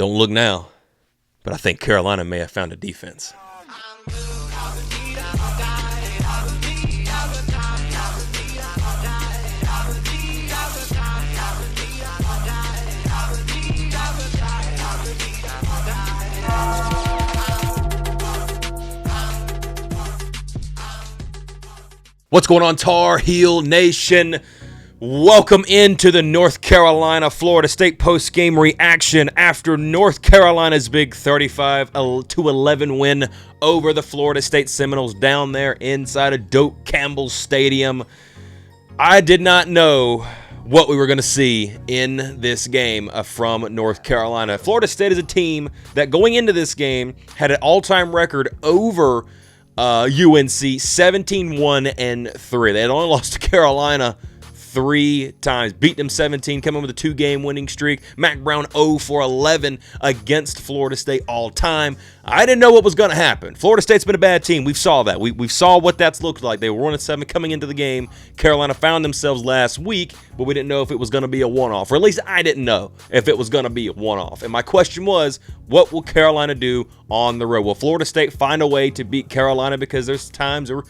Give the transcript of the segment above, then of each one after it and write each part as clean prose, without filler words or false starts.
Don't look now, but I think Carolina may have found a defense. What's going on, Tar Heel Nation? Welcome into the North Carolina-Florida State post-game reaction after North Carolina's big 35-11 win over the Florida State Seminoles down there inside of Doak Campbell Stadium. I did not know what we were going to see in this game from North Carolina. Florida State is a team that going into this game had an all-time record over UNC 17-1-3. They had only lost to Carolina 3 times, beat them 17, coming with a 2-game winning streak. Mac Brown 0-for-11 against Florida State all time. I didn't know what was going to happen. Florida State's been a bad team. We saw that. We saw what that's looked like. They were 1-7 coming into the game. Carolina found themselves last week, but we didn't know if it was going to be a one-off, or at least I didn't know if it was going to be a one-off. And my question was, what will Carolina do on the road? Will Florida State find a way to beat Carolina? Because there's times where,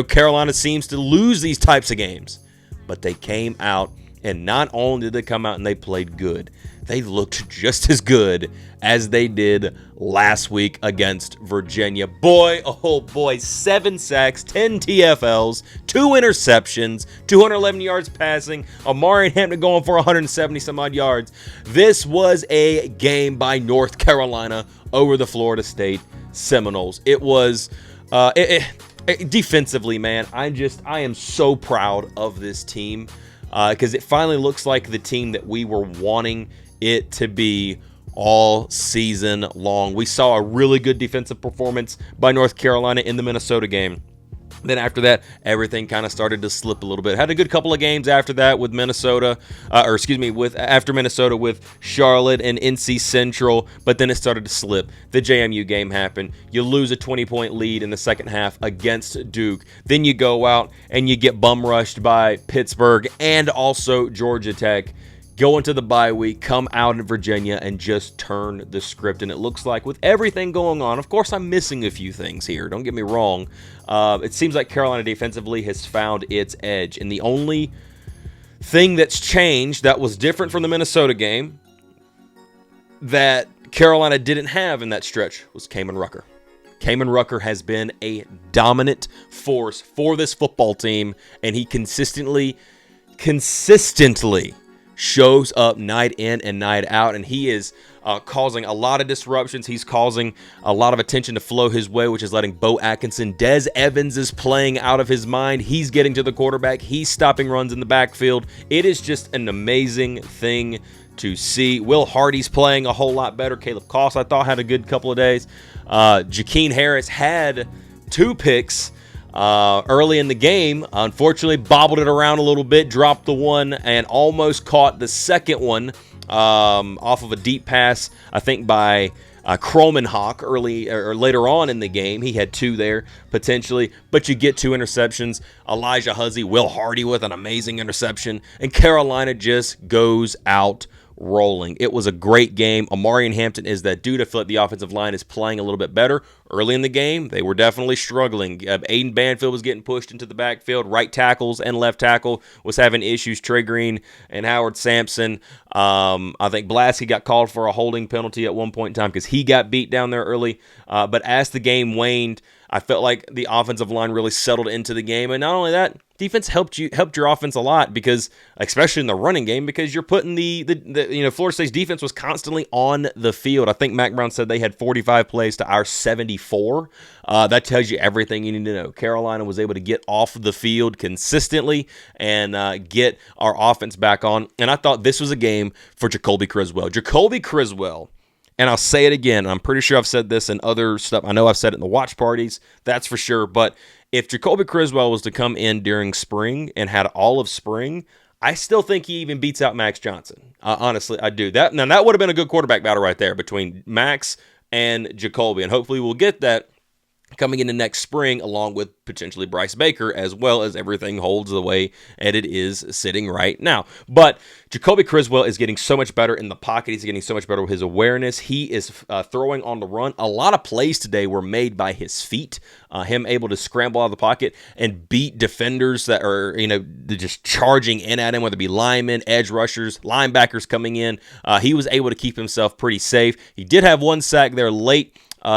Carolina seems to lose these types of games. But they came out, and not only did they come out and they played good, they looked just as good as they did last week against Virginia. Boy, oh boy, 7 sacks, 10 TFLs, 2 interceptions, 211 yards passing, Amari Hampton going for 170 some odd yards. This was a game by North Carolina over the Florida State Seminoles. It was defensively, man, I am so proud of this team because it finally looks like the team that we were wanting it to be all season long. We saw a really good defensive performance by North Carolina in the Minnesota game. Then after that, everything kind of started to slip a little bit. Had a good couple of games after that with Minnesota, after Minnesota with Charlotte and NC Central, but then it started to slip. The JMU game happened. You lose a 20-point lead in the second half against Duke. Then you go out and you get bum rushed by Pittsburgh and also Georgia Tech. Go into the bye week, come out in Virginia, and just turn the script. And it looks like with everything going on, of course, I'm missing a few things here. Don't get me wrong. It seems like Carolina defensively has found its edge. And the only thing that's changed that was different from the Minnesota game that Carolina didn't have in that stretch was Kamen Rucker. Kamen Rucker has been a dominant force for this football team, and he consistently shows up night in and night out, and he is causing a lot of disruptions. He's causing a lot of attention to flow his way, which is letting Bo Atkinson. Des Evans is playing out of his mind. He's getting to the quarterback. He's stopping runs in the backfield. It is just an amazing thing to see. Will Hardy's playing a whole lot better. Caleb Koss, I thought, had a good couple of days. Jakeem Harris had 2 picks early in the game. Unfortunately, bobbled it around a little bit, dropped the one, and almost caught the second one off of a deep pass, I think, by Kromenhoek early or later on in the game. He had 2 there potentially, but you get 2 interceptions. Elijah Huzzy, Will Hardy with an amazing interception, and Carolina just goes out rolling. It was a great game. Amari Hampton is that dude. I feel like the offensive line is playing a little bit better. Early in the game, they were definitely struggling. Aiden Banfield was getting pushed into the backfield. Right tackles and left tackle was having issues. Trey Green and Howard Sampson. I think Blasky got called for a holding penalty at one point in time because he got beat down there early. But as the game waned, I felt like the offensive line really settled into the game. And not only that, defense helped your offense a lot, because especially in the running game, because you're putting the Florida State's defense was constantly on the field. I think Mac Brown said they had 45 plays to our 74. That tells you everything you need to know. Carolina was able to get off the field consistently and get our offense back on. And I thought this was a game for Jacoby Criswell. Jacoby Criswell, and I'll say it again, I'm pretty sure I've said this in other stuff. I know I've said it in the watch parties, that's for sure. But if Jacoby Criswell was to come in during spring and had all of spring, I still think he even beats out Max Johnson. Honestly, I do. That would have been a good quarterback battle right there between Max and Jacoby. And hopefully we'll get that coming into next spring, along with potentially Bryce Baker, as well as everything holds the way and it is sitting right now. But Jacoby Criswell is getting so much better in the pocket. He's getting so much better with his awareness. He is throwing on the run. A lot of plays today were made by his feet. Him able to scramble out of the pocket and beat defenders that are, just charging in at him, whether it be linemen, edge rushers, linebackers coming in. He was able to keep himself pretty safe. He did have one sack there late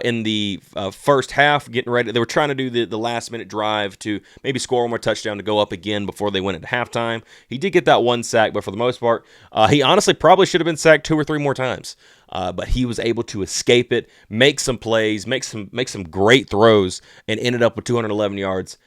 in the first half, getting ready. They were trying to do the last-minute drive to maybe score one more touchdown to go up again before they went into halftime. He did get that one sack, but for the most part, he honestly probably should have been sacked 2 or 3 more times. But he was able to escape it, make some plays, make some great throws, and ended up with 211 yards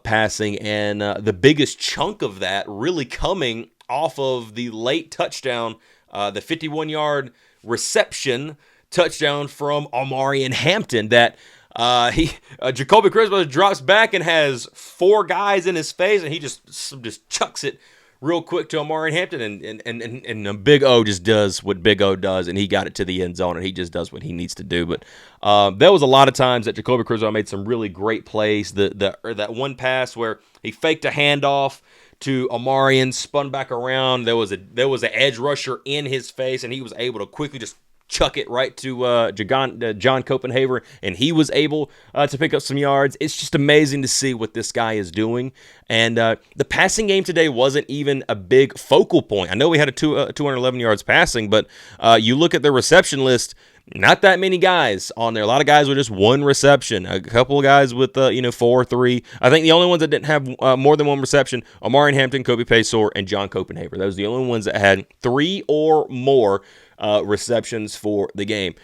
passing. And the biggest chunk of that really coming off of the late touchdown, the 51-yard reception touchdown from Omarion Hampton that Jacoby Criswell drops back and has 4 guys in his face, and he just chucks it real quick to Omarion Hampton, and Big O just does what Big O does, and he got it to the end zone, and he just does what he needs to do. But there was a lot of times that Jacoby Criswell made some really great plays. That one pass where he faked a handoff to Omarion, spun back around. There was an edge rusher in his face, and he was able to quickly just chuck it right to John Copenhaver, and he was able to pick up some yards. It's just amazing to see what this guy is doing. And the passing game today wasn't even a big focal point. I know we had 211 yards passing, but you look at the reception list, not that many guys on there. A lot of guys with just 1 reception. A couple of guys with 4 or 3. I think the only ones that didn't have more than 1 reception, Omarion Hampton, Kobe Paysor, and John Copenhaver. Those are the only ones that had 3 or more receptions for the game.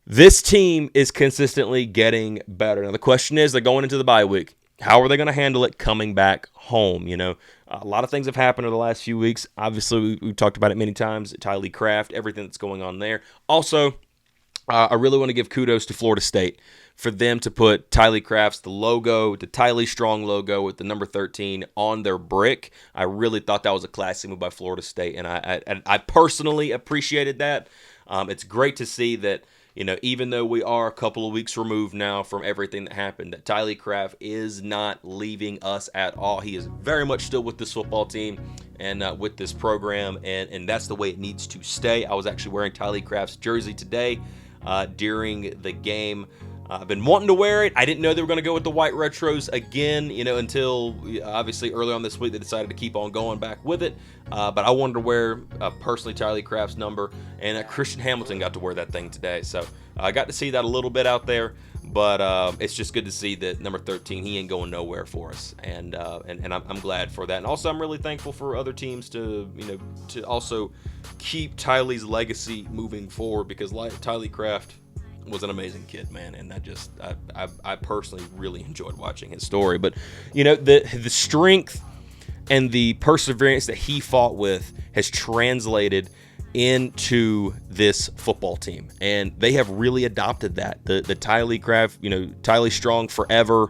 This team is consistently getting better. Now, the question is, they're going into the bye week. How are they going to handle it coming back home? A lot of things have happened in the last few weeks. Obviously, we've talked about it many times. Tylee Kraft, everything that's going on there. Also, I really want to give kudos to Florida State for them to put Tylee Kraft's, the Tylee Strong logo with the number 13 on their brick. I really thought that was a classy move by Florida State, and I personally appreciated that. It's great to see that, even though we are a couple of weeks removed now from everything that happened, that Tylee Kraft is not leaving us at all. He is very much still with this football team and with this program, and that's the way it needs to stay. I was actually wearing Tylee Kraft's jersey today during the game. I've been wanting to wear it. I didn't know they were going to go with the white retros again, until obviously early on this week they decided to keep on going back with it. But I wanted to wear personally Tylee Kraft's number, and Christian Hamilton got to wear that thing today. So I got to see that a little bit out there. But it's just good to see that number 13, he ain't going nowhere for us, and I'm glad for that. And also, I'm really thankful for other teams to also keep Tylee's legacy moving forward, because Tylee Kraft was an amazing kid, man, and I personally really enjoyed watching his story. But the strength and the perseverance that he fought with has translated into this football team, and they have really adopted that. The Tylee Kraft, Tylee Strong forever,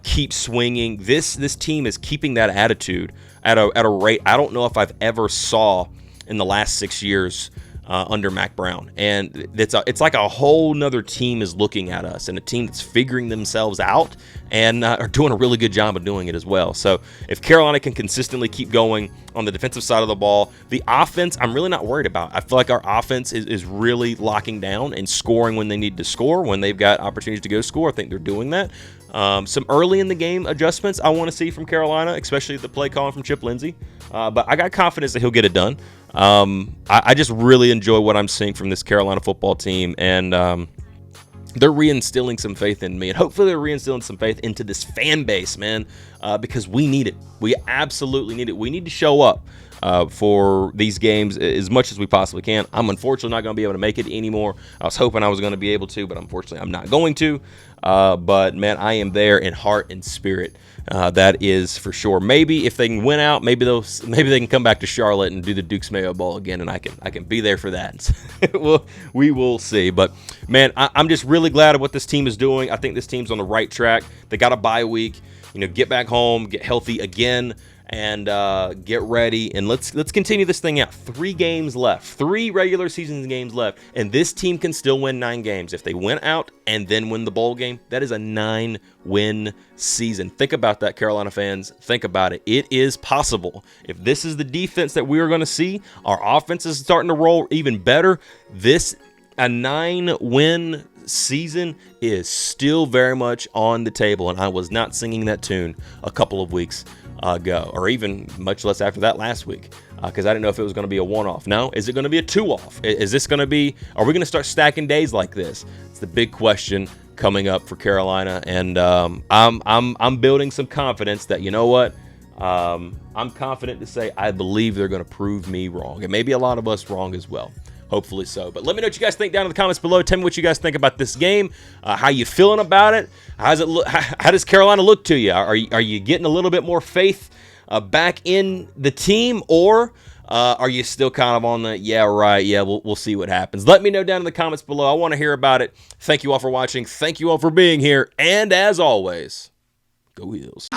keep swinging. This team is keeping that attitude at a rate I don't know if I've ever saw in the last 6 years under Mac Brown. And it's like a whole nother team is looking at us, and a team that's figuring themselves out and are doing a really good job of doing it as well. So if Carolina can consistently keep going on the defensive side of the ball, the offense I'm really not worried about. I feel like our offense is really locking down and scoring when they need to score, when they've got opportunities to go score. I think they're doing that. Some early in the game adjustments I want to see from Carolina, especially the play calling from Chip Lindsey. But I got confidence that he'll get it done. I just really enjoy what I'm seeing from this Carolina football team, and they're reinstilling some faith in me, and hopefully they're reinstilling some faith into this fan base, man, because we need it. We absolutely need it. We need to show up for these games as much as we possibly can. I'm unfortunately not going to be able to make it anymore. I was hoping I was going to be able to, but unfortunately I'm not going to. But, man, I am there in heart and spirit. That is for sure. Maybe if they can win out, maybe they can come back to Charlotte and do the Duke's Mayo Bowl again, and I can be there for that. We will see. But, man, I'm just really glad of what this team is doing. I think this team's on the right track. They got a bye week. Get back home, get healthy again, and get ready, and let's continue this thing out. 3 games left, 3 regular season games left, and this team can still win 9 games. If they win out and then win the bowl game, that is a 9-win season. Think about that, Carolina fans. Think about it. It is possible. If this is the defense that we are going to see, our offense is starting to roll even better. A 9-win season is still very much on the table, and I was not singing that tune a couple of weeks ago, or even much less after that last week, because I didn't know if it was going to be a one-off. No, is it going to be a 2-off? Is this going to be? Are we going to start stacking days like this? It's the big question coming up for Carolina, and I'm building some confidence that, you know what, I'm confident to say I believe they're going to prove me wrong, and maybe a lot of us wrong as well. Hopefully so. But let me know what you guys think down in the comments below. Tell me what you guys think about this game. How you feeling about it? How's it look? How does Carolina look to you? Are you getting a little bit more faith back in the team, or are you still kind of on the we'll see what happens? Let me know down in the comments below. I want to hear about it. Thank you all for watching. Thank you all for being here. And as always, go Heels.